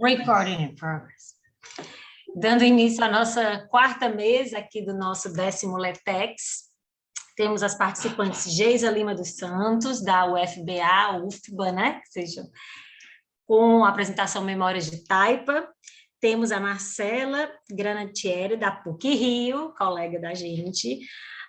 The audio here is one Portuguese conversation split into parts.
Recording in progress. Dando início à nossa quarta mesa aqui do nosso 10º LETEX, temos as participantes Geisa Lima dos Santos, da UFBA, UFBA, né? Seja, com a apresentação Memórias de Taipa. Temos a Marcela Granatieri, da PUC-Rio, colega da gente.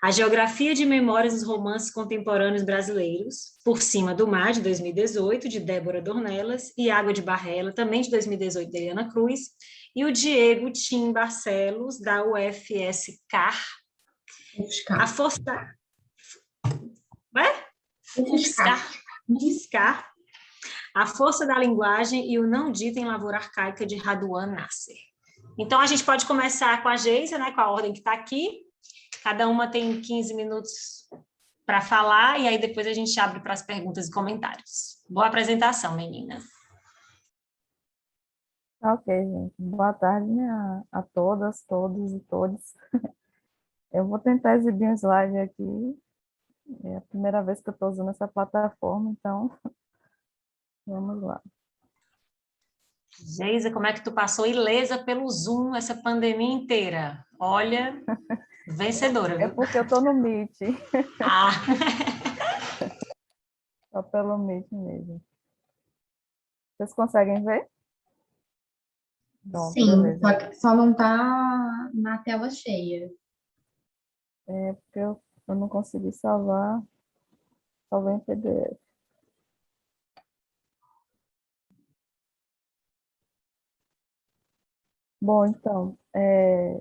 A Geografia de Memórias dos Romances Contemporâneos Brasileiros, Por Cima do Mar, de 2018, de Débora Dornelas, e Água de Barrela, também de 2018, de Eliana Cruz, e o Diego Tim Barcelos, da UFSCar. A Força... UFSCar. A Força da Linguagem e o Não Dito em Lavoura Arcaica, de Raduan Nasser. Então, a gente pode começar com a Geisa, né, com a ordem que está aqui. Cada uma tem 15 minutos para falar, e aí depois a gente abre para as perguntas e comentários. Boa apresentação, meninas. Ok, gente. Boa tarde, né, a todas, todos e todos. Eu vou tentar exibir um slide aqui. É a primeira vez que eu estou usando essa plataforma, então vamos lá. Geisa, como é que tu passou ilesa pelo Zoom essa pandemia inteira? Olha, vencedora, viu? É porque eu estou no Meet. Ah. Só pelo Meet mesmo. Vocês conseguem ver? Sim, só não está na tela cheia. É porque eu não consegui salvar em PDF. Bom, então,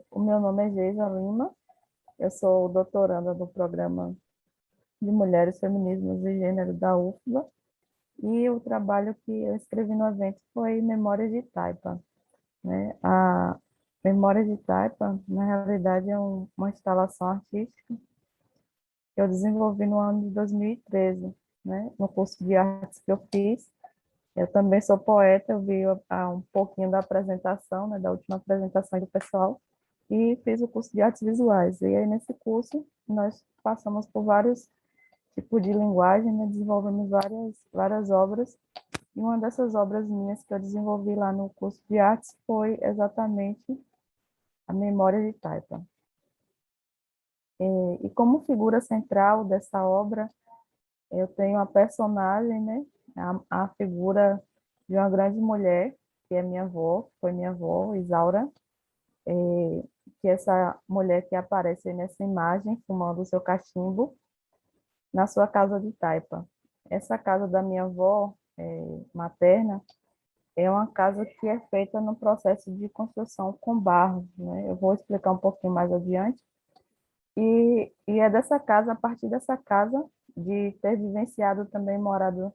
o meu nome é Geisa Lima, eu sou doutoranda do programa de Mulheres, Feminismos e Gênero da UFBA, e o trabalho que eu escrevi no evento foi Memórias de Taipa, né? A Memórias de Taipa, na realidade, é uma instalação artística que eu desenvolvi no ano de 2013, né? No curso de artes que eu fiz. Eu também sou poeta, eu vi um pouquinho da apresentação, né, da última apresentação do pessoal, e fiz o curso de artes visuais. E aí, nesse curso, nós passamos por vários tipos de linguagem, né, desenvolvemos várias obras, e uma dessas obras minhas que eu desenvolvi lá no curso de artes foi exatamente a Memória de Taipa. E como figura central dessa obra, eu tenho a personagem, né, a figura de uma grande mulher, que é minha avó, foi minha avó, Isaura, que é essa mulher que aparece aí nessa imagem, fumando o seu cachimbo, na sua casa de Taipa. Essa casa da minha avó materna é uma casa que é feita no processo de construção com barro, né? Eu vou explicar um pouquinho mais adiante. E é dessa casa, a partir dessa casa, de ter vivenciado também, morado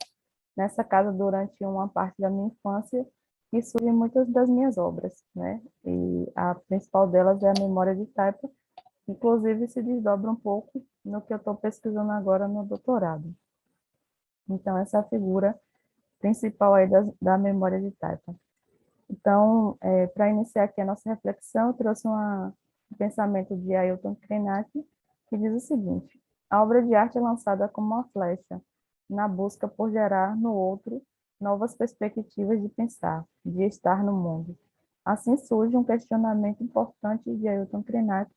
nessa casa durante uma parte da minha infância, que surgem muitas das minhas obras, né? E a principal delas é a Memória de Taipa, inclusive se desdobra um pouco no que eu estou pesquisando agora no doutorado. Então, essa é a figura principal aí da Memória de Taipa. Então, para iniciar aqui a nossa reflexão, eu trouxe um pensamento de Ailton Krenak, que diz o seguinte: a obra de arte é lançada como uma flecha, na busca por gerar no outro novas perspectivas de pensar, de estar no mundo. Assim surge um questionamento importante de Ailton Krenak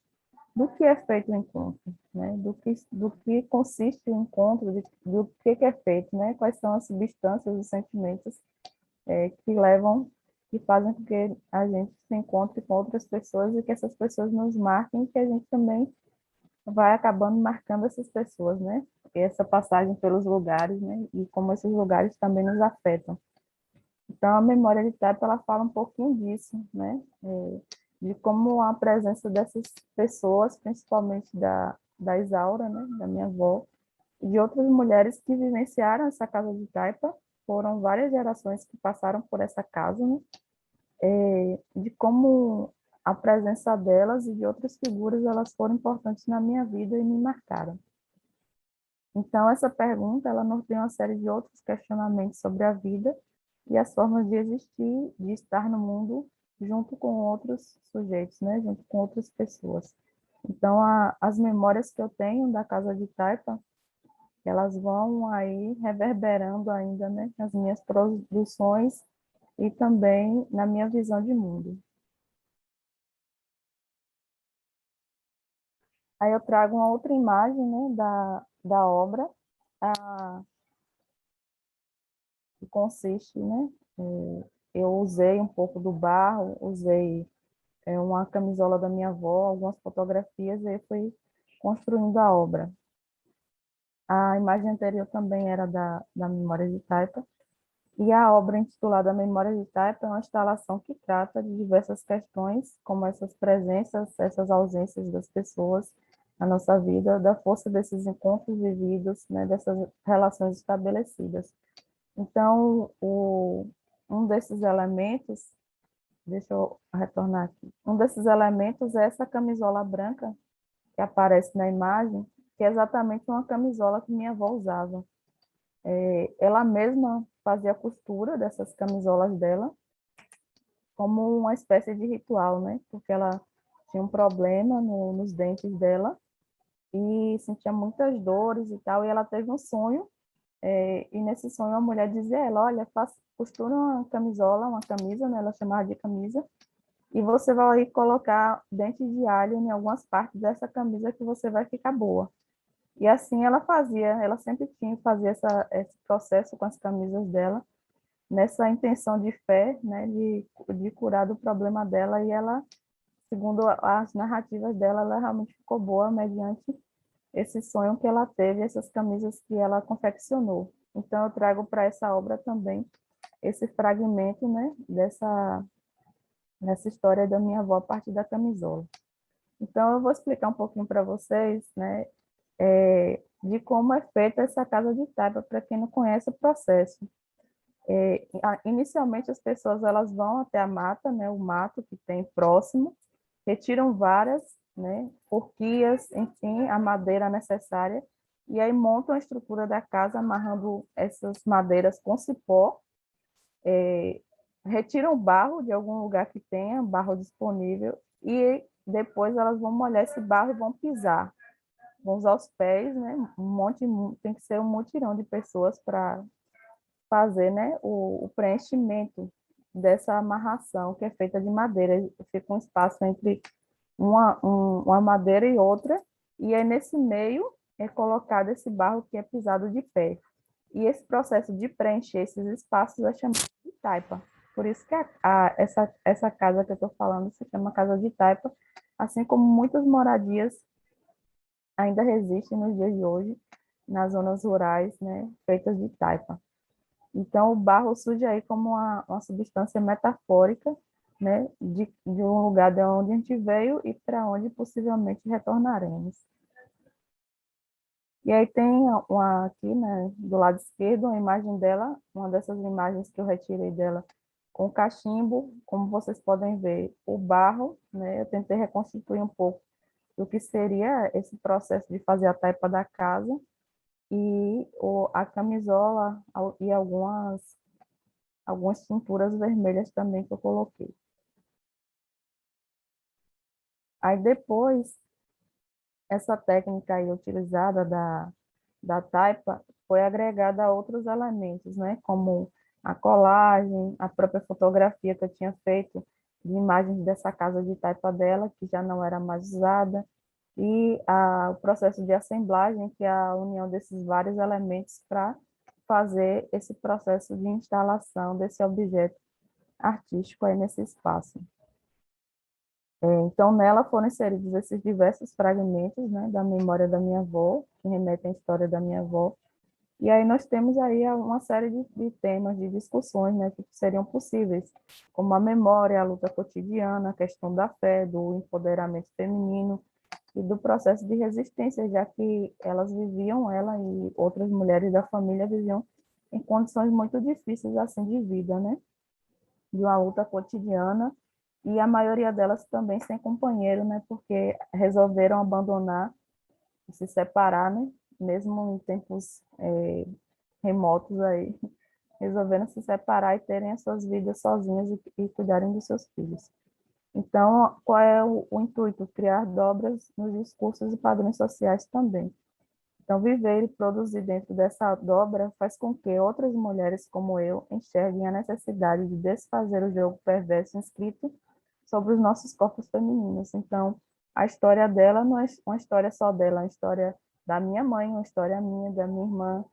do que é feito o encontro, né? Do que consiste o encontro, do que é feito, né? Quais são as substâncias, os sentimentos que fazem com que a gente se encontre com outras pessoas e que essas pessoas nos marquem, e que a gente também vai acabando marcando essas pessoas, né? E essa passagem pelos lugares, né? E como esses lugares também nos afetam. Então, a Memória de Taipa, ela fala um pouquinho disso, né? De como a presença dessas pessoas, principalmente da Isaura, né? Da minha avó, e de outras mulheres que vivenciaram essa casa de Taipa, foram várias gerações que passaram por essa casa, né? De como a presença delas e de outras figuras, elas foram importantes na minha vida e me marcaram. Então, essa pergunta, ela norteia uma série de outros questionamentos sobre a vida e as formas de existir, de estar no mundo junto com outros sujeitos, né? Junto com outras pessoas. Então, as memórias que eu tenho da casa de Taipa, elas vão aí reverberando ainda, né? As minhas produções e também na minha visão de mundo. Aí eu trago uma outra imagem, né, da obra, a, que consiste, né, eu usei um pouco do barro, usei uma camisola da minha avó, algumas fotografias, e aí fui construindo a obra. A imagem anterior também era da Memória de Taipa, e a obra intitulada Memória de Taipa é uma instalação que trata de diversas questões, como essas presenças, essas ausências das pessoas na nossa vida, da força desses encontros vividos, né, dessas relações estabelecidas. Então, um desses elementos, deixa eu retornar aqui, um desses elementos é essa camisola branca que aparece na imagem, que é exatamente uma camisola que minha avó usava. Ela mesma fazia a costura dessas camisolas dela, como uma espécie de ritual, né? Porque ela tinha um problema nos dentes dela e sentia muitas dores e tal, e ela teve um sonho, e nesse sonho a mulher dizia a ela, olha, costura uma camisola, uma camisa, né? Ela chamava de camisa, e você vai colocar dentes de alho em algumas partes dessa camisa que você vai ficar boa. E assim ela fazia, ela sempre tinha que fazer esse processo com as camisas dela, nessa intenção de fé, né, de curar do problema dela, e ela, segundo as narrativas dela, ela realmente ficou boa mediante esse sonho que ela teve, essas camisas que ela confeccionou. Então eu trago para essa obra também esse fragmento, né, dessa história da minha avó a partir da camisola. Então eu vou explicar um pouquinho para vocês, né, de como é feita essa casa de taipa, para quem não conhece o processo. Inicialmente as pessoas elas vão até a mata, né, o mato que tem próximo, retiram varas, né, forquias, enfim, a madeira necessária, e aí montam a estrutura da casa amarrando essas madeiras com cipó, retiram barro de algum lugar que tenha barro disponível e depois elas vão molhar esse barro e vão pisar, vão usar os pés, né, tem que ser um mutirão de pessoas para fazer, né, o preenchimento dessa amarração, que é feita de madeira. Fica um espaço entre uma madeira e outra, e aí nesse meio é colocado esse barro que é pisado de pé. E esse processo de preencher esses espaços é chamado de taipa. Por isso que essa casa que eu estou falando se chama casa de taipa, assim como muitas moradias ainda resistem nos dias de hoje, nas zonas rurais, né, feitas de taipa. Então, o barro surge aí como uma substância metafórica, né, de um lugar de onde a gente veio e para onde possivelmente retornaremos. E aí tem aqui, né, do lado esquerdo, uma imagem dela, uma dessas imagens que eu retirei dela, com cachimbo, como vocês podem ver, o barro, né, eu tentei reconstituir um pouco do que seria esse processo de fazer a taipa da casa, e a camisola e algumas tinturas vermelhas também que eu coloquei. Aí depois, essa técnica aí utilizada da taipa foi agregada a outros elementos, né? Como a colagem, a própria fotografia que eu tinha feito de imagens dessa casa de taipa dela, que já não era mais usada, e o processo de assemblagem, que é a união desses vários elementos para fazer esse processo de instalação desse objeto artístico aí nesse espaço. Então, nela foram inseridos esses diversos fragmentos, né, da memória da minha avó, que remetem à história da minha avó, e aí nós temos aí uma série de temas, de discussões, né, que seriam possíveis, como a memória, a luta cotidiana, a questão da fé, do empoderamento feminino e do processo de resistência, já que ela e outras mulheres da família viviam em condições muito difíceis assim de vida, né, de uma luta cotidiana, e a maioria delas também sem companheiro, né, porque resolveram abandonar e se separar, né, mesmo em tempos remotos aí, resolveram se separar e terem as suas vidas sozinhas e cuidarem dos seus filhos. Então, qual é o intuito? Criar dobras nos discursos e padrões sociais também. Então, viver e produzir dentro dessa dobra faz com que outras mulheres como eu enxerguem a necessidade de desfazer o jogo perverso inscrito sobre os nossos corpos femininos. Então, a história dela não é uma história só dela, é uma história da minha mãe, uma história minha, da minha irmã,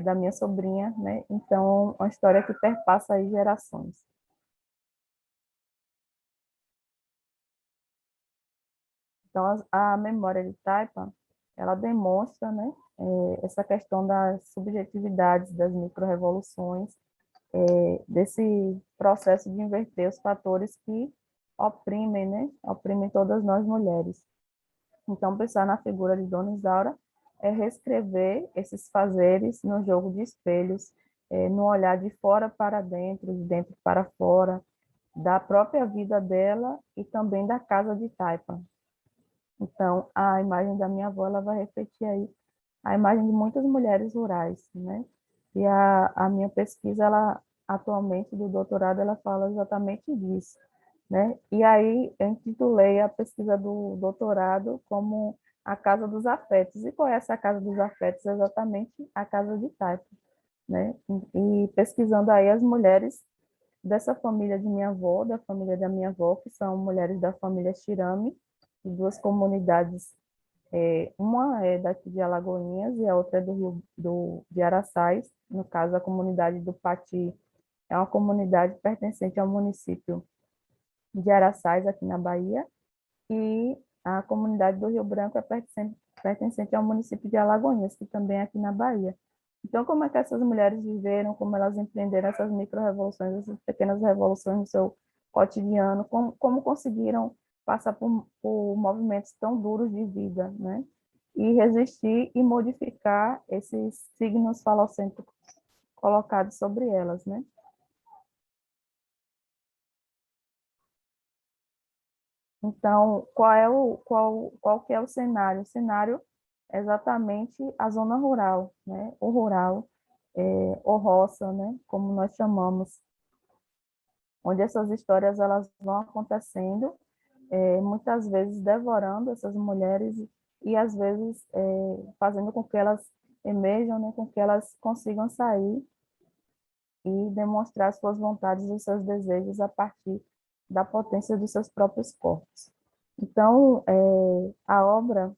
da minha sobrinha, né? Então, uma história que perpassa aí gerações. Então, a memória de Taipa, ela demonstra, né, essa questão das subjetividades, das micro-revoluções, desse processo de inverter os fatores que oprimem, né, oprimem todas nós mulheres. Então, pensar na figura de Dona Isaura é reescrever esses fazeres no jogo de espelhos, no olhar de fora para dentro, de dentro para fora, da própria vida dela e também da casa de Taipa. Então, a imagem da minha avó, ela vai refletir aí a imagem de muitas mulheres rurais, né? E a minha pesquisa, ela atualmente, do doutorado, ela fala exatamente disso, né? E aí, eu intitulei a pesquisa do doutorado como a Casa dos Afetos. E qual é essa Casa dos Afetos? Exatamente a Casa de Taipa, né? E pesquisando aí as mulheres dessa família de minha avó, da família da minha avó, que são mulheres da família Xirame, de duas comunidades, uma é daqui de Alagoinhas e a outra é de Araçás. No caso, a comunidade do Pati é uma comunidade pertencente ao município de Araçás, aqui na Bahia, e a comunidade do Rio Branco é pertencente ao município de Alagoinhas, que também é aqui na Bahia. Então, como é que essas mulheres viveram, como elas empreenderam essas micro-revoluções, essas pequenas revoluções no seu cotidiano, como conseguiram passar por movimentos tão duros de vida, né? E resistir e modificar esses signos falocêntricos colocados sobre elas, né? Então, qual que é o cenário? O cenário é exatamente a zona rural, né? O rural, ou roça, né? Como nós chamamos, onde essas histórias elas vão acontecendo, muitas vezes devorando essas mulheres e às vezes fazendo com que elas emerjam, né? Com que elas consigam sair e demonstrar suas vontades e seus desejos a partir da potência dos seus próprios corpos. Então, a obra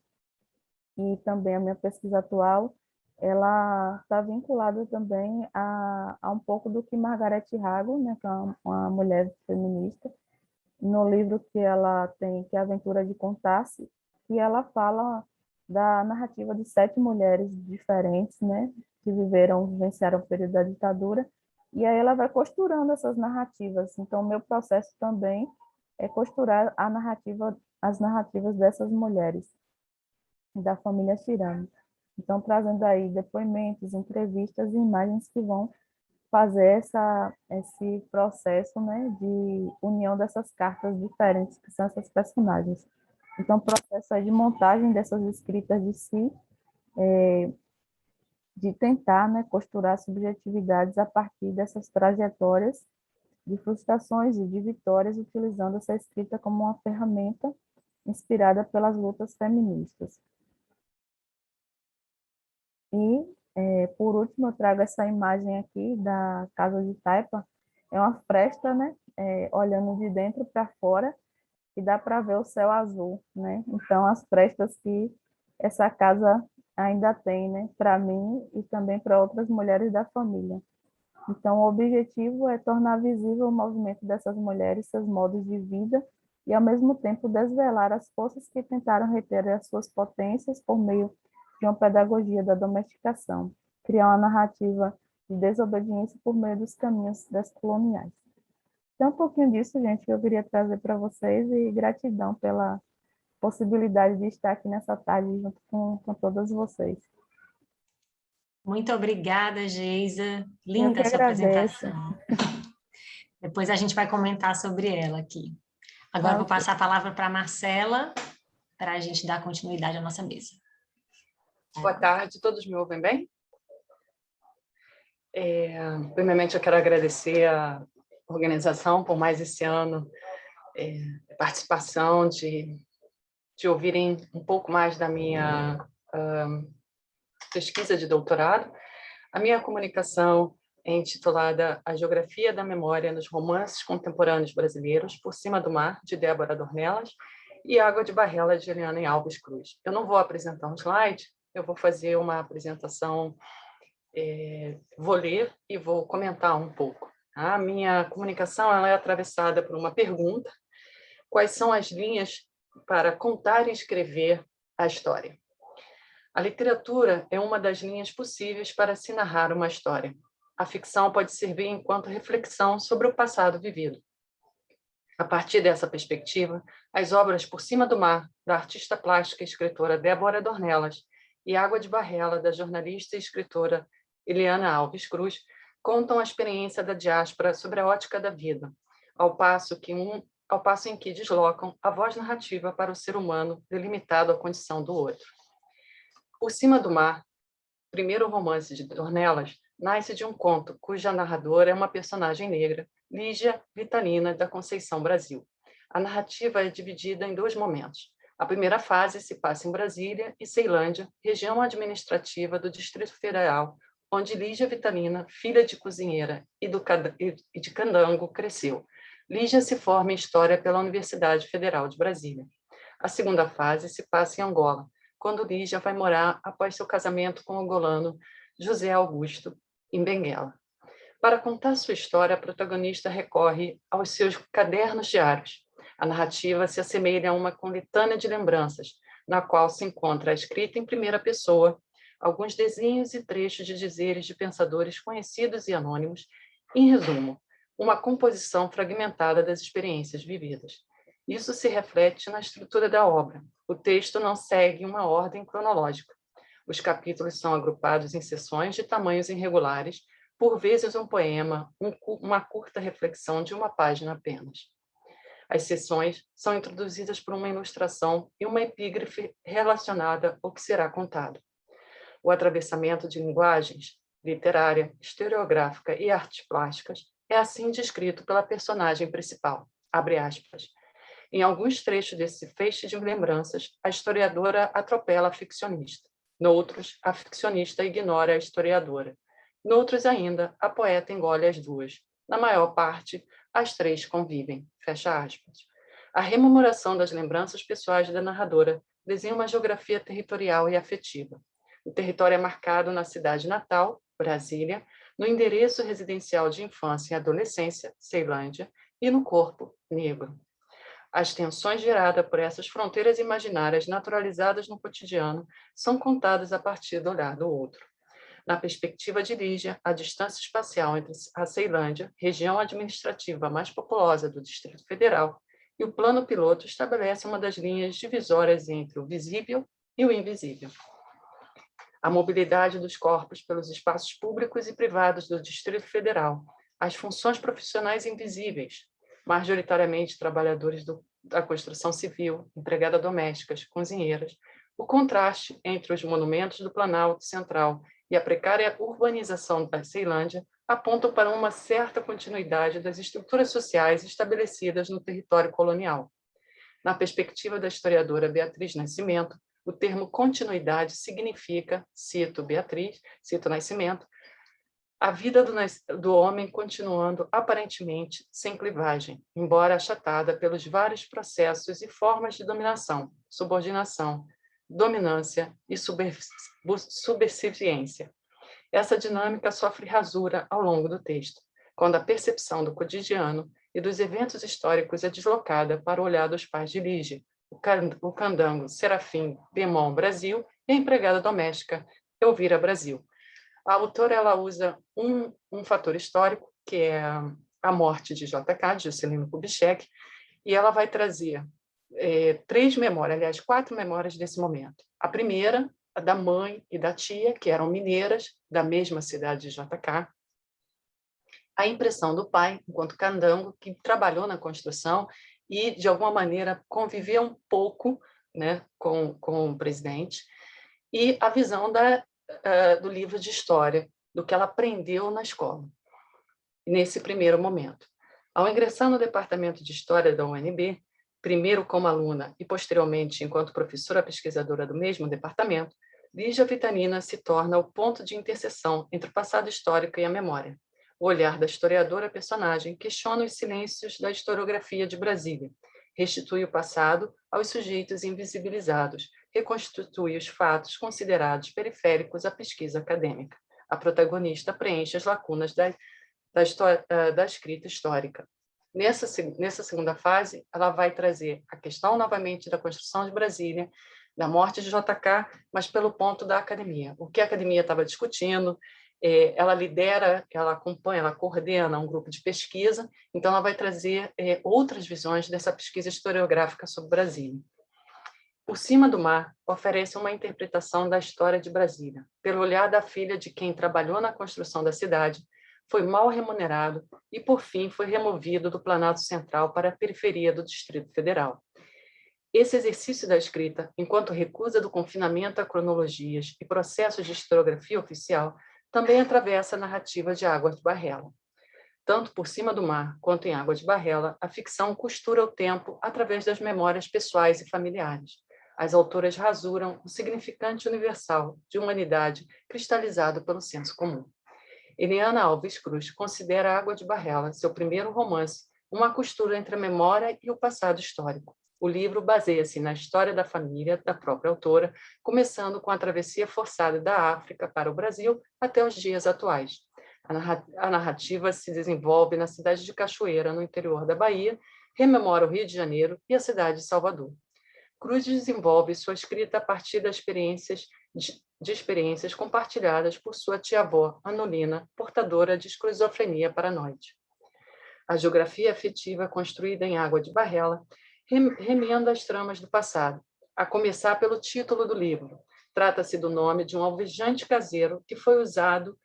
e também a minha pesquisa atual, ela está vinculada também a um pouco do que Margaret Hago, né, que é uma mulher feminista, no livro que ela tem, que é a Aventura de Contar-se, que ela fala da narrativa de 7 mulheres diferentes, né, que vivenciaram o período da ditadura, e aí ela vai costurando essas narrativas. Então, o meu processo também é costurar as narrativas dessas mulheres da família Cirame. Então, trazendo aí depoimentos, entrevistas e imagens que vão fazer esse processo, né, de união dessas cartas diferentes, que são essas personagens. Então, o processo aí de montagem dessas escritas de si, de tentar, né, costurar subjetividades a partir dessas trajetórias de frustrações e de vitórias, utilizando essa escrita como uma ferramenta inspirada pelas lutas feministas. E, por último, eu trago essa imagem aqui da Casa de Taipa. É uma fresta, né? Olhando de dentro para fora, e dá para ver o céu azul, né? Então, as frestas que essa casa ainda tem, né? Para mim e também para outras mulheres da família. Então, o objetivo é tornar visível o movimento dessas mulheres, seus modos de vida, e, ao mesmo tempo, desvelar as forças que tentaram reter as suas potências por meio de uma pedagogia da domesticação, criar uma narrativa de desobediência por meio dos caminhos descoloniais. Então, um pouquinho disso, gente, que eu queria trazer para vocês, e gratidão pela possibilidade de estar aqui nessa tarde junto com todas vocês. Muito obrigada, Geisa. Eu Linda que a sua agradeço. apresentação. Depois a gente vai comentar sobre ela aqui. Agora vou Ok. passar a palavra para a Marcela, para a gente dar continuidade à nossa mesa. Boa tarde, todos me ouvem bem? Primeiramente, eu quero agradecer a organização por mais esse ano, a participação, de ouvirem um pouco mais da minha pesquisa de doutorado. A minha comunicação é intitulada A Geografia da Memória nos Romances Contemporâneos Brasileiros, Por Cima do Mar, de Débora Dornelas, e Água de Barrela, de Eliana Alves Cruz. Eu não vou apresentar um slide, eu vou fazer uma apresentação, vou ler e vou comentar um pouco. A minha comunicação ela é atravessada por uma pergunta: quais são as linhas para contar e escrever a história? A literatura é uma das linhas possíveis para se narrar uma história. A ficção pode servir enquanto reflexão sobre o passado vivido. A partir dessa perspectiva, as obras Por Cima do Mar, da artista plástica e escritora Débora Dornelas, e Água de Barrela, da jornalista e escritora Eliana Alves Cruz, contam a experiência da diáspora sobre a ótica da vida, ao passo em que deslocam a voz narrativa para o ser humano delimitado à condição do outro. Por Cima do Mar, primeiro romance de Dornelas, nasce de um conto cuja narradora é uma personagem negra, Lígia Vitalina da Conceição Brasil. A narrativa é dividida em 2 momentos. A primeira fase se passa em Brasília e Ceilândia, região administrativa do Distrito Federal, onde Lígia Vitalina, filha de cozinheira e de candango, cresceu. Lígia se forma em História pela Universidade Federal de Brasília. A segunda fase se passa em Angola, quando Lígia vai morar após seu casamento com o angolano José Augusto, em Benguela. Para contar sua história, a protagonista recorre aos seus cadernos diários. A narrativa se assemelha a uma coletânea de lembranças, na qual se encontra a escrita em primeira pessoa, alguns desenhos e trechos de dizeres de pensadores conhecidos e anônimos, em resumo, uma composição fragmentada das experiências vividas. Isso se reflete na estrutura da obra. O texto não segue uma ordem cronológica. Os capítulos são agrupados em seções de tamanhos irregulares, por vezes um poema, uma curta reflexão de uma página apenas. As seções são introduzidas por uma ilustração e uma epígrafe relacionada ao que será contado. O atravessamento de linguagens, literária, historiográfica e artes plásticas, é assim descrito pela personagem principal, abre aspas. Em alguns trechos desse feixe de lembranças, a historiadora atropela a ficcionista. Noutros, a ficcionista ignora a historiadora. Noutros ainda, a poeta engole as duas. Na maior parte, as 3 convivem. Fecha aspas. A rememoração das lembranças pessoais da narradora desenha uma geografia territorial e afetiva. O território é marcado na cidade natal, Brasília, no endereço residencial de infância e adolescência, Ceilândia, e no corpo, negro. As tensões geradas por essas fronteiras imaginárias naturalizadas no cotidiano são contadas a partir do olhar do outro. Na perspectiva de Lígia, a distância espacial entre a Ceilândia, região administrativa mais populosa do Distrito Federal, e o plano piloto estabelece uma das linhas divisórias entre o visível e o invisível. A mobilidade dos corpos pelos espaços públicos e privados do Distrito Federal, as funções profissionais invisíveis, majoritariamente trabalhadores da construção civil, empregadas domésticas, cozinheiras, o contraste entre os monumentos do Planalto Central e a precária urbanização da Ceilândia apontam para uma certa continuidade das estruturas sociais estabelecidas no território colonial. Na perspectiva da historiadora Beatriz Nascimento, o termo continuidade significa, cito Nascimento, a vida do homem continuando aparentemente sem clivagem, embora achatada pelos vários processos e formas de dominação, subordinação, dominância e subserviência. Essa dinâmica sofre rasura ao longo do texto, quando a percepção do cotidiano e dos eventos históricos é deslocada para o olhar dos pais de Lígia, o candango Serafim Bemon Brasil e a empregada doméstica Elvira Brasil. A autora ela usa um fator histórico, que é a morte de JK, de Juscelino Kubitschek, e ela vai trazer 3 memórias, aliás, 4 memórias desse momento. A primeira, a da mãe e da tia, que eram mineiras da mesma cidade de JK. A impressão do pai, enquanto candango, que trabalhou na construção e, de alguma maneira, conviveu um pouco, né, com o presidente, e a visão do livro de história, do que ela aprendeu na escola, nesse primeiro momento. Ao ingressar no departamento de História da UNB, primeiro como aluna e posteriormente enquanto professora pesquisadora do mesmo departamento, Lígia Vitanina se torna o ponto de interseção entre o passado histórico e a memória. O olhar da historiadora-personagem questiona os silêncios da historiografia de Brasília, restitui o passado aos sujeitos invisibilizados, reconstitui os fatos considerados periféricos à pesquisa acadêmica. A protagonista preenche as lacunas da escrita histórica. Nessa segunda fase, ela vai trazer a questão novamente da construção de Brasília, da morte de JK, mas pelo ponto da academia. O que a academia estava discutindo, ela lidera, ela acompanha, ela coordena um grupo de pesquisa, então ela vai trazer outras visões dessa pesquisa historiográfica sobre Brasília. Por Cima do Mar oferece uma interpretação da história de Brasília, pelo olhar da filha de quem trabalhou na construção da cidade, foi mal remunerado e, por fim, foi removido do Planalto Central para a periferia do Distrito Federal. Esse exercício da escrita, enquanto recusa do confinamento a cronologias e processos de historiografia oficial, também atravessa a narrativa de Águas de Barrela. Tanto Por Cima do Mar quanto em Águas de Barrela, a ficção costura o tempo através das memórias pessoais e familiares. As autoras rasuram o significante universal de humanidade cristalizado pelo senso comum. Eliana Alves Cruz considera Água de Barrela, seu primeiro romance, uma costura entre a memória e o passado histórico. O livro baseia-se na história da família da própria autora, começando com a travessia forçada da África para o Brasil até os dias atuais. A narrativa se desenvolve na cidade de Cachoeira, no interior da Bahia, rememora o Rio de Janeiro e a cidade de Salvador. Cruz desenvolve sua escrita a partir das experiências compartilhadas por sua tia-avó, Anolina, portadora de esquizofrenia paranoide. A geografia afetiva construída em Água de Barrela remenda as tramas do passado, a começar pelo título do livro. Trata-se do nome de um alvejante caseiro que foi usado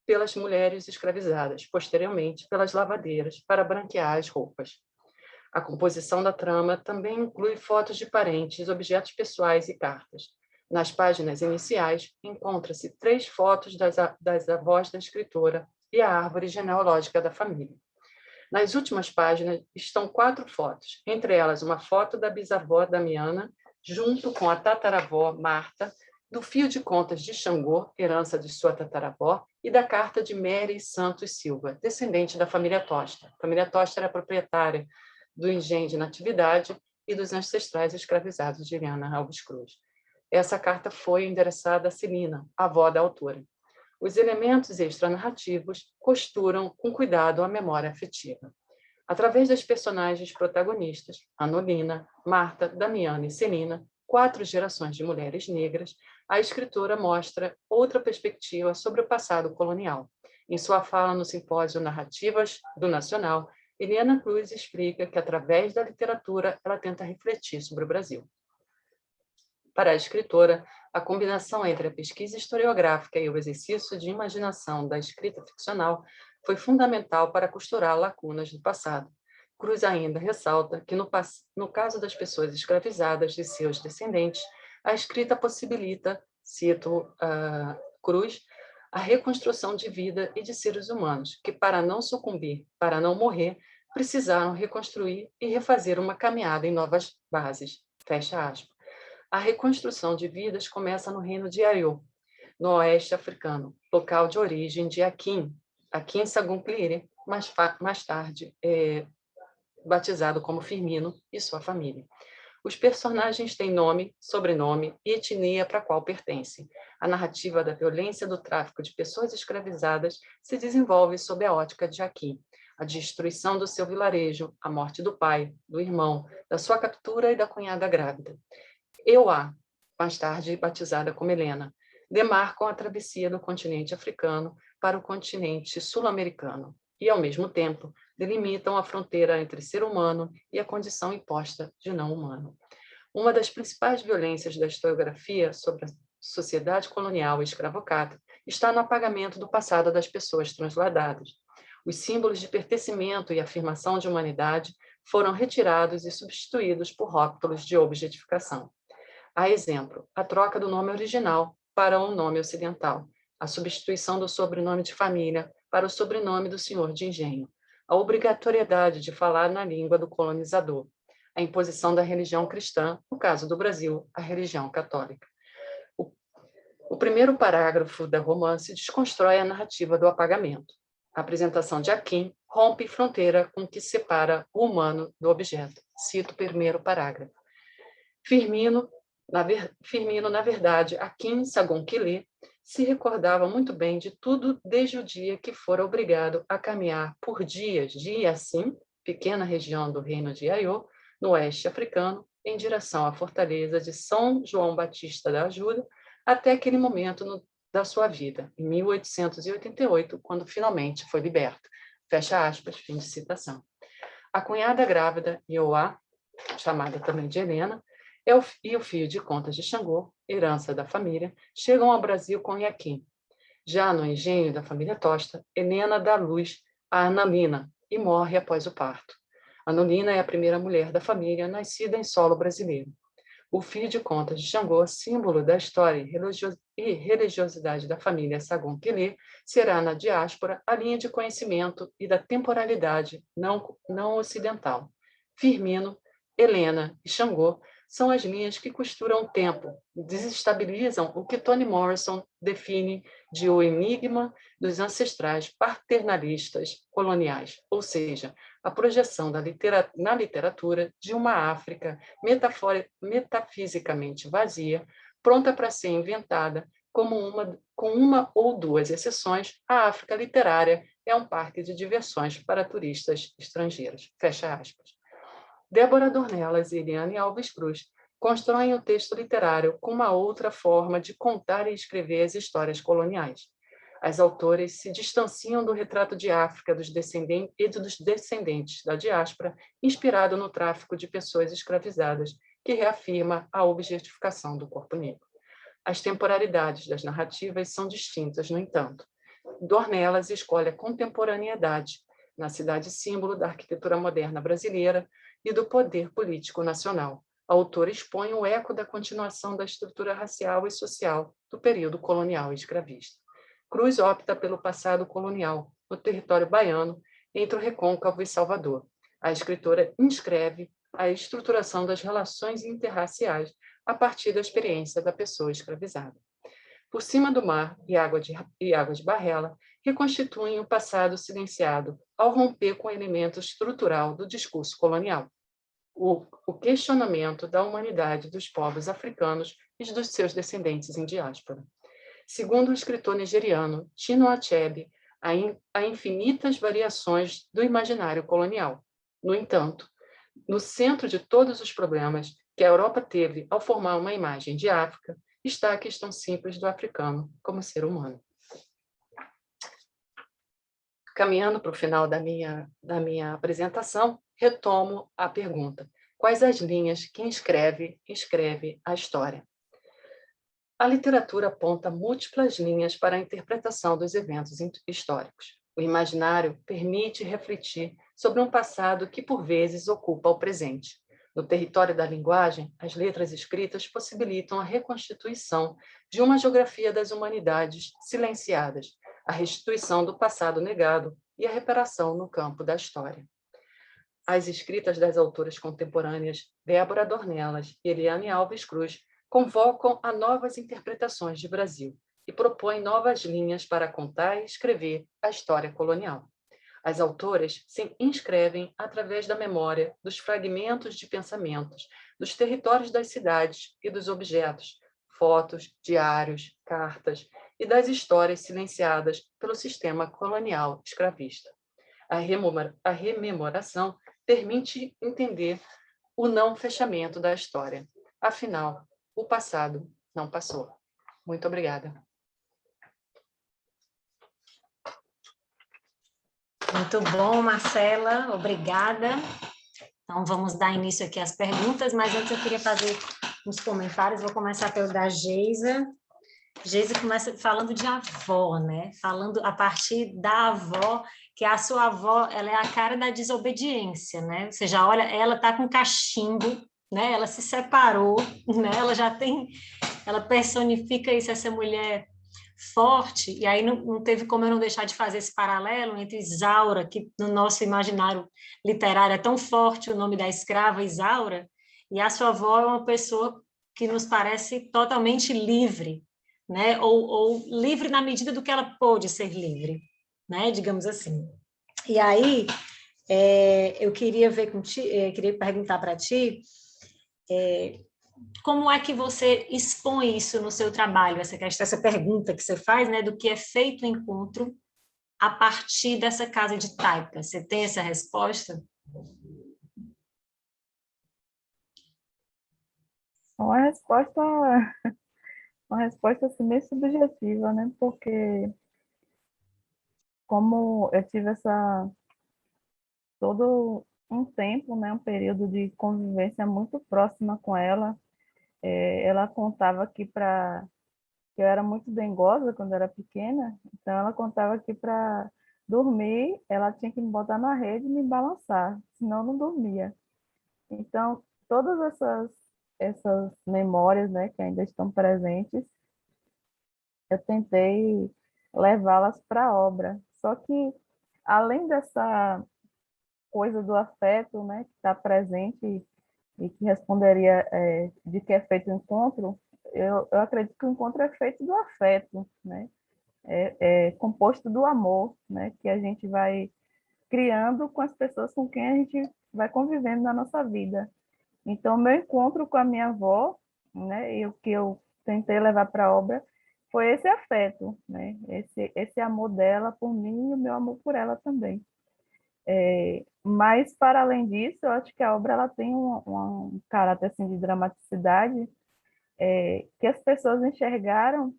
pelas mulheres escravizadas, posteriormente pelas lavadeiras, para branquear as roupas. A composição da trama também inclui fotos de parentes, objetos pessoais e cartas. Nas páginas iniciais, encontra-se 3 fotos das avós da escritora e a árvore genealógica da família. Nas últimas páginas estão 4 fotos, entre elas uma foto da bisavó Damiana, junto com a tataravó Marta, do fio de contas de Xangô, herança de sua tataravó, e da carta de Mary Santos Silva, descendente da família Tosta. A família Tosta era proprietária do engenho de Natividade e dos ancestrais escravizados de Eliana Alves Cruz. Essa carta foi endereçada a Celina, avó da autora. Os elementos extranarrativos costuram com cuidado a memória afetiva. Através das personagens protagonistas, Anolina, Marta, Damiana e Celina, 4 gerações de mulheres negras, a escritora mostra outra perspectiva sobre o passado colonial. Em sua fala no simpósio Narrativas do Nacional, Eliana Cruz explica que, através da literatura, ela tenta refletir sobre o Brasil. Para a escritora, a combinação entre a pesquisa historiográfica e o exercício de imaginação da escrita ficcional foi fundamental para costurar lacunas do passado. Cruz ainda ressalta que, no caso das pessoas escravizadas e seus descendentes, a escrita possibilita, cito Cruz, a reconstrução de vida e de seres humanos, que, para não sucumbir, para não morrer, precisaram reconstruir e refazer uma caminhada em novas bases. Fecha aspas. A reconstrução de vidas começa no reino de Ayô, no oeste africano, local de origem de Akin Sagun Cleary, mais tarde batizado como Firmino e sua família. Os personagens têm nome, sobrenome e etnia para a qual pertencem. A narrativa da violência do tráfico de pessoas escravizadas se desenvolve sob a ótica de Akin, a destruição do seu vilarejo, a morte do pai, do irmão, da sua captura e da cunhada grávida. Euá, mais tarde batizada como Helena, demarcam a travessia do continente africano para o continente sul-americano e, ao mesmo tempo, delimitam a fronteira entre ser humano e a condição imposta de não humano. Uma das principais violências da historiografia sobre a sociedade colonial e escravocrata está no apagamento do passado das pessoas transladadas. Os símbolos de pertencimento e afirmação de humanidade foram retirados e substituídos por rótulos de objetificação. A exemplo, a troca do nome original para um nome ocidental, a substituição do sobrenome de família para o sobrenome do senhor de engenho, a obrigatoriedade de falar na língua do colonizador, a imposição da religião cristã, no caso do Brasil, a religião católica. O primeiro parágrafo da romance desconstrói a narrativa do apagamento. A apresentação de Aquim rompe fronteira com que separa o humano do objeto. Cito o primeiro parágrafo. Firmino, na verdade, Aquim Sagon-Quilé, se recordava muito bem de tudo desde o dia que fora obrigado a caminhar por dias de Iacim, pequena região do reino de Aiô, no oeste africano, em direção à fortaleza de São João Batista da Ajuda, até aquele momento da sua vida, em 1888, quando finalmente foi liberto. Fecha aspas, fim de citação. A cunhada grávida, Ioá, chamada também de Helena, e o fio de contas de Xangô, herança da família, chegam ao Brasil com Iaquim. Já no engenho da família Tosta, Helena dá luz a Analina e morre após o parto. Analina é a primeira mulher da família nascida em solo brasileiro. O fio de contas de Xangô, símbolo da história e religiosidade da família Sagon-Quilé, será na diáspora a linha de conhecimento e da temporalidade não ocidental. Firmino, Helena e Xangô são as linhas que costuram o tempo, desestabilizam o que Toni Morrison define de o enigma dos ancestrais paternalistas coloniais, ou seja, a projeção na literatura de uma África metafisicamente vazia, pronta para ser inventada, com uma ou duas exceções, a África literária é um parque de diversões para turistas estrangeiros. Fecha aspas. Débora Dornelas e Eliane Alves Cruz constroem o texto literário com uma outra forma de contar e escrever as histórias coloniais. As autoras se distanciam do retrato de África dos descendentes da diáspora, inspirado no tráfico de pessoas escravizadas, que reafirma a objetificação do corpo negro. As temporalidades das narrativas são distintas, no entanto. Dornelas escolhe a contemporaneidade, na cidade símbolo da arquitetura moderna brasileira e do poder político nacional. A autora expõe o eco da continuação da estrutura racial e social do período colonial e escravista. Cruz opta pelo passado colonial, no território baiano, entre o Recôncavo e Salvador. A escritora inscreve a estruturação das relações interraciais a partir da experiência da pessoa escravizada. Por Cima do Mar e Água de Barrela reconstituem o passado silenciado ao romper com o elemento estrutural do discurso colonial, o questionamento da humanidade dos povos africanos e dos seus descendentes em diáspora. Segundo o escritor nigeriano Chinua Achebe, há infinitas variações do imaginário colonial. No entanto, no centro de todos os problemas que a Europa teve ao formar uma imagem de África, está a questão simples do africano como ser humano. Caminhando para o final da minha apresentação, retomo a pergunta: quais as linhas que escreve a história? A literatura aponta múltiplas linhas para a interpretação dos eventos históricos. O imaginário permite refletir sobre um passado que, por vezes, ocupa o presente. No território da linguagem, as letras escritas possibilitam a reconstituição de uma geografia das humanidades silenciadas, a restituição do passado negado e a reparação no campo da história. As escritas das autoras contemporâneas Débora Dornelas e Eliane Alves Cruz convocam a novas interpretações de Brasil e propõem novas linhas para contar e escrever a história colonial. As autoras se inscrevem através da memória dos fragmentos de pensamentos, dos territórios das cidades e dos objetos, fotos, diários, cartas e das histórias silenciadas pelo sistema colonial escravista. A rememoração permite entender o não fechamento da história. Afinal, o passado não passou. Muito obrigada. Muito bom, Marcela, obrigada. Então, vamos dar início aqui às perguntas, mas antes eu queria fazer uns comentários. Vou começar pelo da Geisa. Geisa começa falando de avó, né? Falando a partir da avó, que a sua avó, ela é a cara da desobediência, né? Você já olha, ela está com cachimbo, né? Ela se separou, né? Ela personifica isso, essa mulher forte, e aí não teve como eu não deixar de fazer esse paralelo entre Isaura, que no nosso imaginário literário é tão forte o nome da escrava Isaura, e a sua avó é uma pessoa que nos parece totalmente livre, né? Ou livre na medida do que ela pôde ser livre, né? Digamos assim. E aí, eu queria ver contigo, queria perguntar para ti, como é que você expõe isso no seu trabalho, essa pergunta que você faz, né, do que é feito o encontro a partir dessa casa de taipa? Você tem essa resposta? Uma resposta, uma resposta assim, meio subjetiva, né? Porque como eu tive todo um tempo, né, um período de convivência muito próxima com ela, ela contava que eu era muito dengosa quando era pequena, então ela contava que para dormir ela tinha que me botar na rede e me balançar, senão eu não dormia. Então, todas essas memórias, né, que ainda estão presentes, eu tentei levá-las para a obra. Só que, além dessa coisa do afeto, né, que está presente e que responderia de que é feito o encontro, eu acredito que o encontro é feito do afeto, né? É composto do amor, né, que a gente vai criando com as pessoas com quem a gente vai convivendo na nossa vida. Então, o meu encontro com a minha avó, né, e o que eu tentei levar para a obra foi esse afeto, né, esse amor dela por mim e o meu amor por ela também. Mas, para além disso, eu acho que a obra ela tem um caráter assim, de dramaticidade que as pessoas enxergaram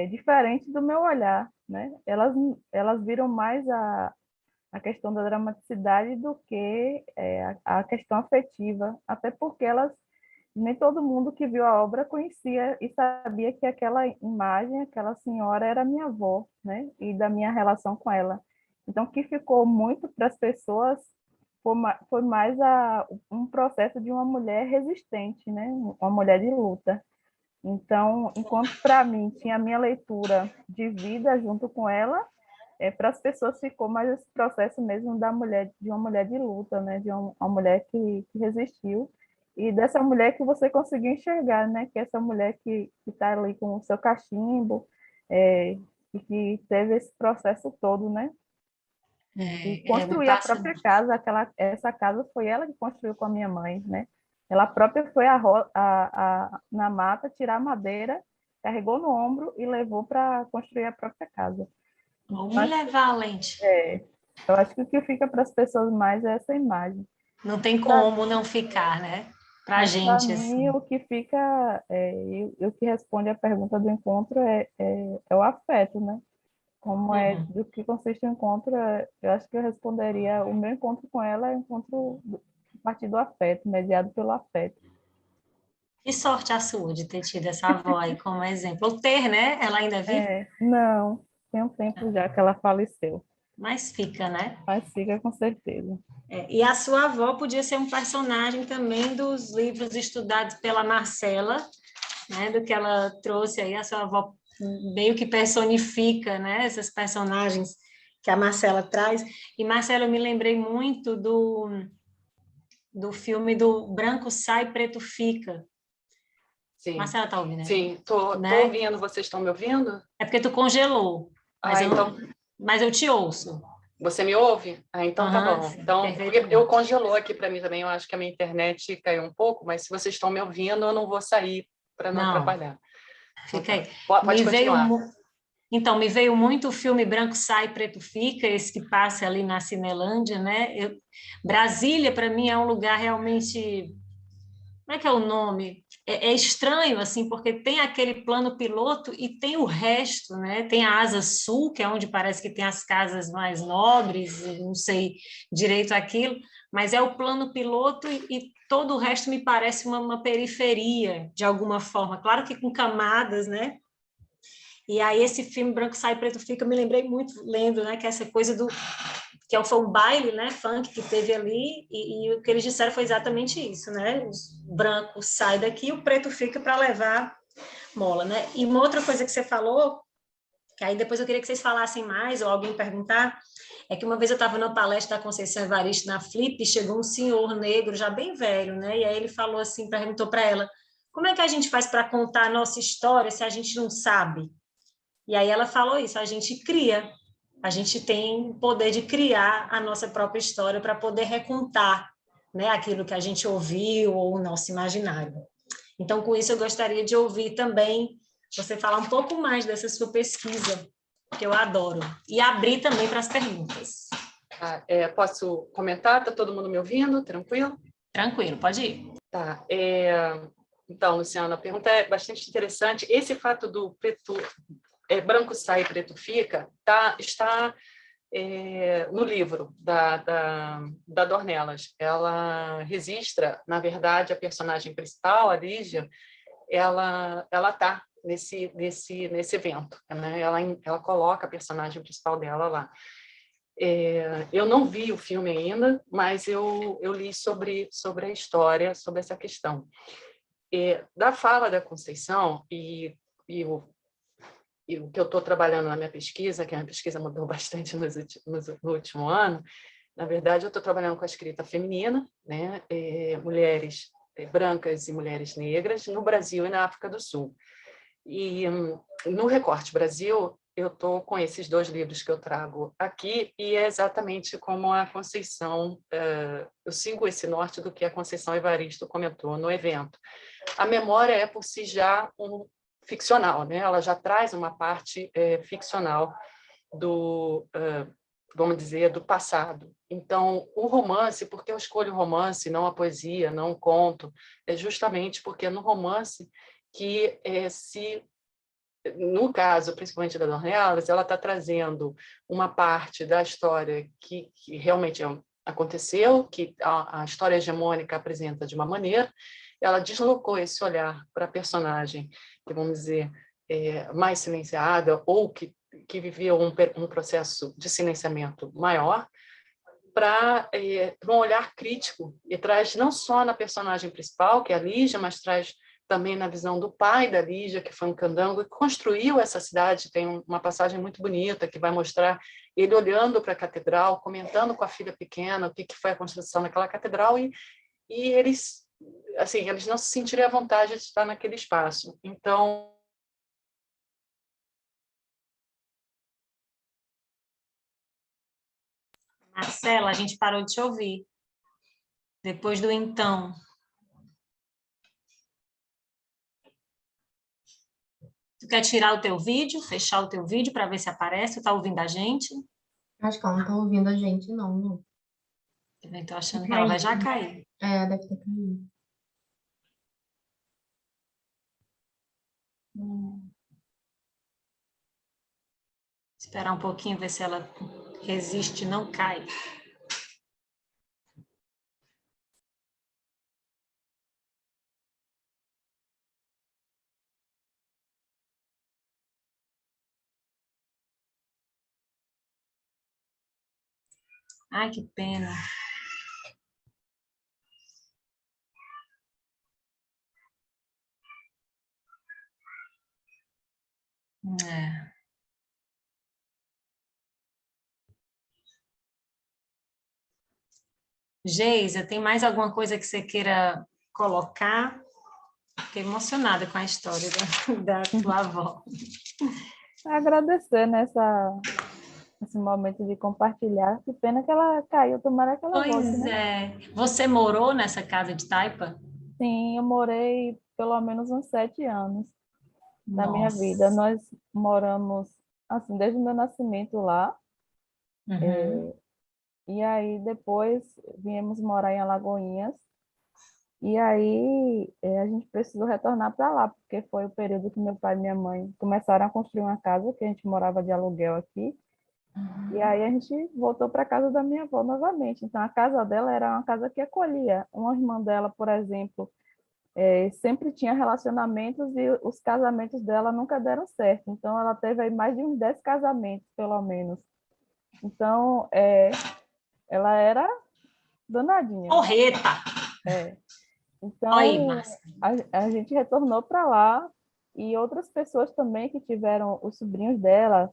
diferente do meu olhar, né? Elas viram mais a questão da dramaticidade do que a questão afetiva, até porque nem todo mundo que viu a obra conhecia e sabia que aquela imagem, aquela senhora era minha avó, né? E da minha relação com ela. Então, o que ficou muito para as pessoas foi mais um processo de uma mulher resistente, né? Uma mulher de luta. Então, enquanto para mim tinha a minha leitura de vida junto com ela, para as pessoas ficou mais esse processo mesmo de uma mulher de luta, né? De uma mulher que resistiu e dessa mulher que você conseguiu enxergar, né? Que é essa mulher que está ali com o seu cachimbo e que teve esse processo todo, né? De Me construir a passa. própria casa. Essa casa foi ela que construiu com a minha mãe, né? Ela própria foi na mata tirar madeira, carregou no ombro e levou para construir a própria casa. Uma Então, mulher valente. eu acho que o que fica para as pessoas mais é essa imagem. Não tem como não ficar, né? Para a Mas para gente, mim, assim. o que fica, e o que responde à pergunta do encontro é o afeto, né? Como Uhum. do que consiste o encontro, eu acho que eu responderia, o meu encontro com ela é um encontro a partir do afeto, mediado pelo afeto. Que sorte a sua de ter tido essa avó aí como exemplo. Ou ter, né? Ela ainda é viva, Não, tem um tempo já que ela faleceu, mas fica, né? mas fica com certeza. E a sua avó podia ser um personagem também dos livros estudados pela Marcela, né? Do que ela trouxe aí, a sua avó meio que personifica, né? Esses personagens que a Marcela traz. E, Marcela, eu me lembrei muito do filme do Branco Sai, Preto Fica. Sim, Marcela tá ouvindo, sim, tô né? ouvindo. Vocês estão me ouvindo? É porque tu congelou, Ah, então mas eu te ouço. você me ouve? Ah, então tá Aham, bom. sim, Então, porque eu perfeitamente. congelou aqui para mim também. Eu acho que a minha internet caiu um pouco, mas se vocês estão me ouvindo, eu não vou sair para não Não, atrapalhar. Então fica tá. aí. Pode Me veio, continuar. então, me veio muito o filme Branco Sai, Preto Fica, esse que passa ali na Cinelândia, né? Brasília, para mim, é um lugar realmente. Como é que é o nome? É estranho, assim, porque tem aquele plano piloto e tem o resto, né? Tem a Asa Sul, que é onde parece que tem as casas mais nobres, não sei direito aquilo, mas é o plano piloto e todo o resto me parece uma periferia, de alguma forma. Claro que com camadas, né? E aí esse filme Branco Sai, Preto Fica, eu me lembrei muito lendo, né? Que é essa coisa do foi um baile, né, funk que teve ali, e o que eles disseram foi exatamente isso, né, os brancos saem daqui, o preto fica para levar mola, né, e uma outra coisa que você falou, que aí depois eu queria que vocês falassem mais, ou alguém perguntar, é que uma vez eu estava numa palestra da Conceição Evaristo na Flip, e chegou um senhor negro, já bem velho, né, e aí ele falou assim, perguntou para ela, como é que a gente faz para contar a nossa história se a gente não sabe? E aí ela falou isso, a gente cria. A gente tem o poder de criar a nossa própria história para poder recontar, né, aquilo que a gente ouviu ou o nosso imaginário. Então, com isso, eu gostaria de ouvir também você falar um pouco mais dessa sua pesquisa, que eu adoro, e abrir também para as perguntas. Posso comentar? Está todo mundo me ouvindo? Tranquilo? Tranquilo, pode ir. Tá. Então, Luciana, a pergunta é bastante interessante. Esse fato do branco sai e preto fica está no livro da Dornelas. Ela registra, na verdade, a personagem principal, a Lígia, ela está nesse evento, né? Ela coloca a personagem principal dela lá. Eu não vi o filme ainda, mas eu li sobre a história, sobre essa questão. Da fala da Conceição e o que eu estou trabalhando na minha pesquisa, que a minha pesquisa mudou bastante no último ano, na verdade, eu estou trabalhando com a escrita feminina, né? Mulheres brancas e mulheres negras no Brasil e na África do Sul. E no Recorte Brasil, eu estou com esses 2 livros que eu trago aqui, e é exatamente como a Conceição, eu sigo esse norte do que a Conceição Evaristo comentou no evento. A memória é por si já ficcional, né? Ela já traz uma parte ficcional vamos dizer, do passado. Então, o romance, porque eu escolho o romance, não a poesia, não o conto, é justamente porque é no romance que no caso, principalmente da Dornelas, ela está trazendo uma parte da história que realmente aconteceu, que a história hegemônica apresenta de uma maneira, ela deslocou esse olhar para a personagem, que vamos dizer, mais silenciada, ou que viveu um processo de silenciamento maior, para um olhar crítico, e traz não só na personagem principal, que é a Lígia, mas traz também na visão do pai da Lígia, que foi um candango, e construiu essa cidade. Tem uma passagem muito bonita que vai mostrar ele olhando para a catedral, comentando com a filha pequena o que foi a construção daquela catedral, e eles, assim, eles não se sentiriam à vontade de estar naquele espaço. Então, Marcela, a gente parou de te ouvir. Depois do então. Tu quer tirar o teu vídeo, fechar o teu vídeo para ver se aparece? Tu tá ouvindo a gente? Acho que ela não tá ouvindo a gente, não, não. Também tô achando que ela vai já cair. Deve ter caído. Esperar um pouquinho, ver se ela resiste e não cai. Ai, que pena. É. Geisa, tem mais alguma coisa que você queira colocar? Fiquei emocionada com a história da tua avó. Agradecer esse momento de compartilhar. Que pena que ela caiu, tomara que ela volte, Pois né? é. Você morou nessa casa de taipa? Sim, eu morei pelo menos uns 7 anos da minha vida. Nossa. Nós moramos, assim, desde o meu nascimento lá. Uhum. E aí depois viemos morar em Alagoinhas. E aí a gente precisou retornar para lá, porque foi o período que meu pai e minha mãe começaram a construir uma casa, que a gente morava de aluguel aqui. E aí a gente voltou para a casa da minha avó novamente. Então a casa dela era uma casa que acolhia. Uma irmã dela, por exemplo, sempre tinha relacionamentos e os casamentos dela nunca deram certo. Então ela teve aí mais de uns 10 casamentos, pelo menos. Então ela era danadinha. Porreta. É. Olha aí, Então, Márcia. a gente retornou para lá e outras pessoas também que tiveram os sobrinhos dela,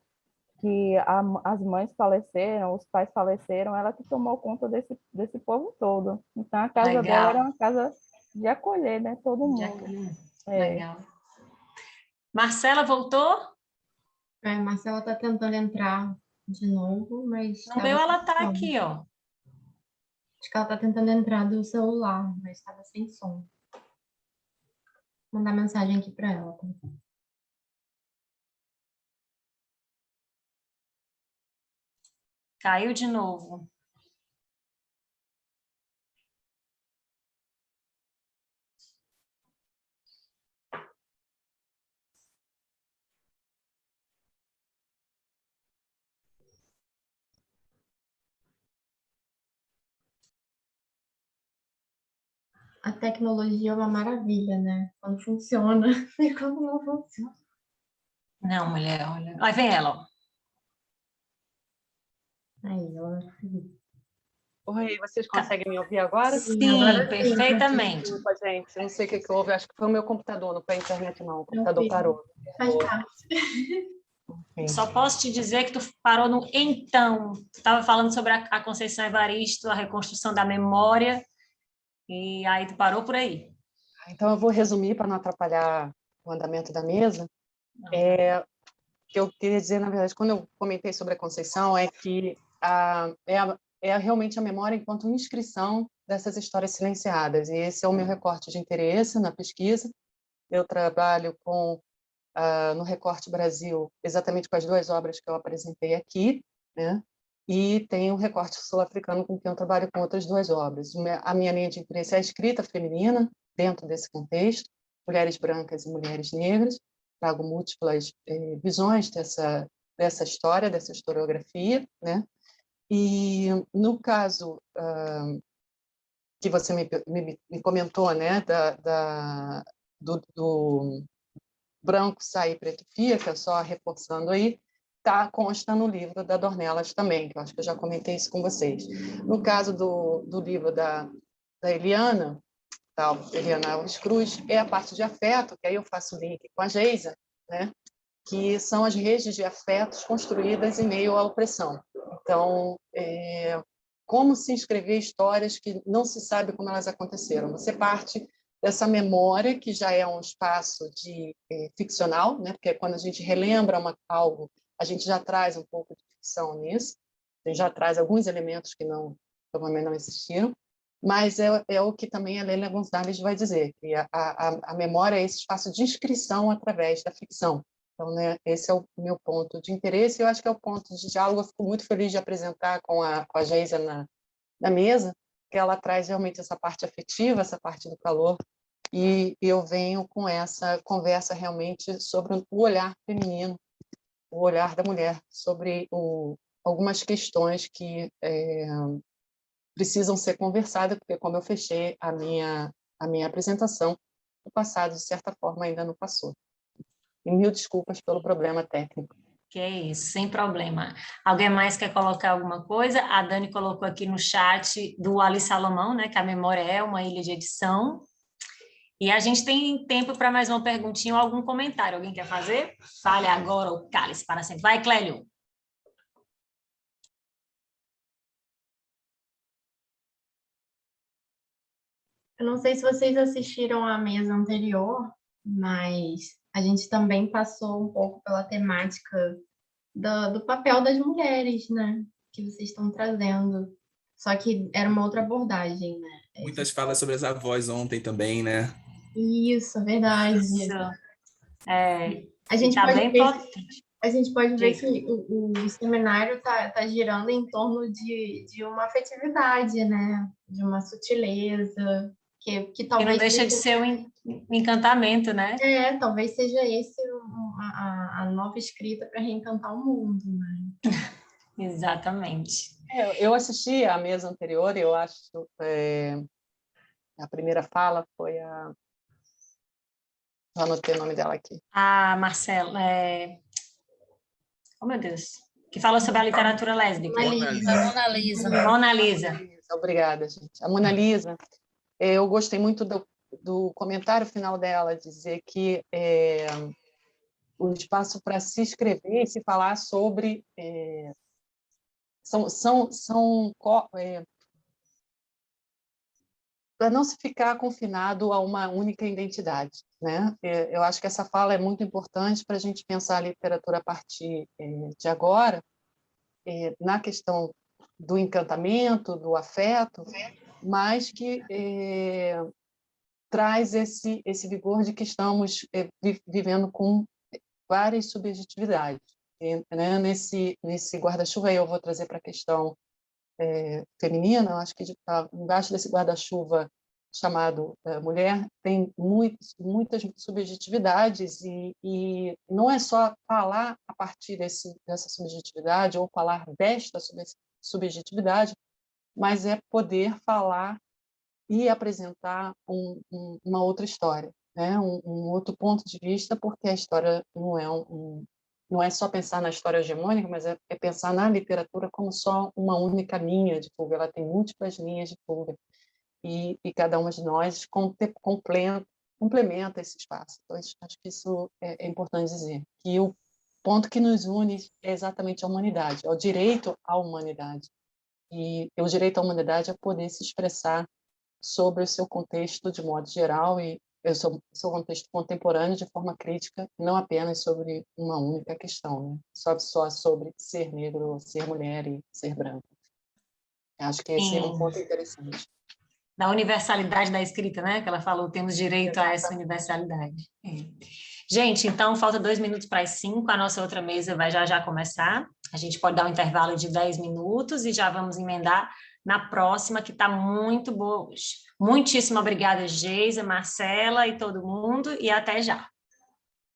que as mães faleceram, os pais faleceram, ela que tomou conta desse povo todo. Então, a casa dela era Legal. uma casa de acolher, né, todo Já mundo. Legal. Marcela voltou? A Marcela está tentando entrar de novo, mas No meu ela está aqui, ó. Acho que ela está tentando entrar do celular, mas estava sem som. Vou mandar mensagem aqui para ela. Tá? Caiu de novo. A tecnologia é uma maravilha, né? Quando funciona e quando não funciona. Não, mulher, olha. Aí vem ela, ó. Aí, ela... Oi, vocês conseguem me ouvir agora? Sim, agora sim. perfeitamente. Desculpa, gente, não sei o que que houve, acho que foi o meu computador, não foi a internet não, o computador Tranquilo. parou. Faz parte. Só posso te dizer que tu parou no então. Tu estava falando sobre a Conceição Evaristo, a reconstrução da memória, e aí tu parou por aí. Então eu vou resumir para não atrapalhar o andamento da mesa. O que eu queria dizer, na verdade, quando eu comentei sobre a Conceição, é que realmente a memória enquanto inscrição dessas histórias silenciadas, e esse é o meu recorte de interesse na pesquisa. Eu trabalho no Recorte Brasil exatamente com as duas obras que eu apresentei aqui, né? E tem um recorte sul-africano com quem eu trabalho com outras duas obras. A minha linha de interesse é a escrita feminina, dentro desse contexto, mulheres brancas e mulheres negras. Trago múltiplas visões dessa história, dessa historiografia, né? E no caso que você me comentou, né, do branco sair preto fica, só reforçando aí, consta no livro da Dornelas também, que eu acho que eu já comentei isso com vocês. No caso do livro da Eliana, Eliana Alves Cruz, é a parte de afeto, que aí eu faço link com a Geisa, né? Que são as redes de afetos construídas em meio à opressão. Então, como se inscrever histórias que não se sabe como elas aconteceram? Você parte dessa memória, que já é um espaço ficcional, né? Porque quando a gente relembra algo, a gente já traz um pouco de ficção nisso, a gente já traz alguns elementos que provavelmente não existiram, mas é o que também a Lélia Gonzalez vai dizer, que a memória é esse espaço de inscrição através da ficção. Então, né, esse é o meu ponto de interesse, e eu acho que é o ponto de diálogo. Eu fico muito feliz de apresentar com a Geisa na mesa, que ela traz realmente essa parte afetiva, essa parte do calor, e eu venho com essa conversa realmente sobre o olhar feminino, o olhar da mulher, sobre algumas questões que precisam ser conversadas, porque, como eu fechei a minha apresentação, o passado, de certa forma, ainda não passou. E mil desculpas pelo problema técnico. Que é isso, sem problema. Alguém mais quer colocar alguma coisa? A Dani colocou aqui no chat do Ali Salomão, né, que a memória é uma ilha de edição. E a gente tem tempo para mais uma perguntinha ou algum comentário. Alguém quer fazer? Fale agora ou cale-se para sempre. Vai, Clélio. Eu não sei se vocês assistiram à mesa anterior, mas a gente também passou um pouco pela temática do papel das mulheres, né? Que vocês estão trazendo. Só que era uma outra abordagem, né? Muitas falas sobre as avós ontem também, né? Isso, é verdade. Isso. A gente Tá pode bem ver, potente. a gente pode ver Diga. que o seminário tá girando em torno de uma afetividade, né? De uma sutileza, que Que não talvez deixa de ser um encantamento, né? talvez seja esse a nova escrita para reencantar o mundo, né? Exatamente. Eu assisti à mesa anterior, e eu acho a primeira fala foi já anotei o nome dela aqui. A Marcela, oh meu Deus, que falou sobre a literatura lésbica. Mona Lisa. Mona Lisa. Obrigada, gente. A Mona Lisa, eu gostei muito do comentário final dela, dizer que o espaço para se escrever e se falar sobre para não se ficar confinado a uma única identidade, né? Eu acho que essa fala é muito importante para a gente pensar a literatura a partir de agora, na questão do encantamento, do afeto, mas que traz esse vigor de que estamos vivendo com várias subjetividades. Né? Nesse guarda-chuva, eu vou trazer para a questão feminina, eu acho que embaixo desse guarda-chuva chamado mulher, tem muitas subjetividades, e não é só falar a partir dessa subjetividade ou falar desta subjetividade, mas é poder falar e apresentar uma outra história, né? Um outro ponto de vista, porque a história não é só pensar na história hegemônica, mas é pensar na literatura como só uma única linha de fuga. Ela tem múltiplas linhas de fuga, e cada uma de nós complementa esse espaço. Então, acho que isso é importante dizer, que o ponto que nos une é exatamente a humanidade, é o direito à humanidade. E o direito à humanidade é poder se expressar sobre o seu contexto de modo geral e o seu contexto contemporâneo de forma crítica, não apenas sobre uma única questão, né? Só sobre ser negro, ser mulher e ser branco. Acho que esse é um ponto interessante. Da universalidade da escrita, né? Que ela falou, temos direito a essa universalidade. Gente, então, falta 2 minutos para as 5, a nossa outra mesa vai já começar. A gente pode dar um intervalo de 10 minutos e já vamos emendar na próxima, que está muito boa hoje. Muitíssimo obrigada, Geisa, Marcela e todo mundo, e até já.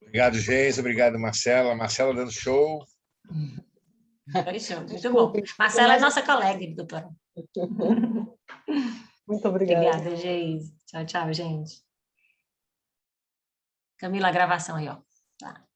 Obrigado, Geisa, obrigado, Marcela. Marcela dando show. Fechou, muito bom. Marcela é nossa colega, doutora. Muito obrigada. Obrigada, Geisa. Tchau, tchau, gente. Camila, a gravação aí, ó. Tá.